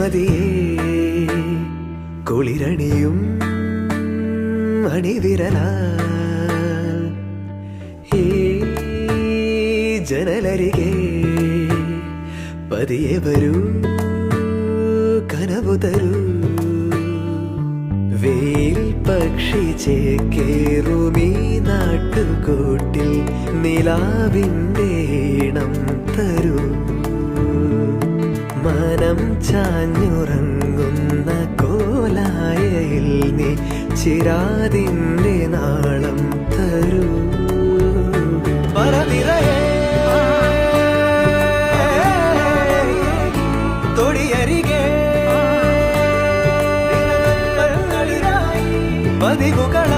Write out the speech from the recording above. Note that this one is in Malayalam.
മതിയേ കുളിരണിയും അണിവിരലാൽ ഈ ജനലരികെ പതിയെ വരൂ കനവു തരൂ വെയിൽ പക്ഷി ചേക്കേറുമീ നാട്ടുകൂട്ടിൽ നിലാവിൻ്റെ ഈണം തരൂ മനം ചാഞ്ഞുറങ്ങുന്ന കോലായയിൽ നീ ചിരാതിൻ്റെ നാളം തരൂ പറനിറയെ തൊടിയരികെ പതിവുകൾ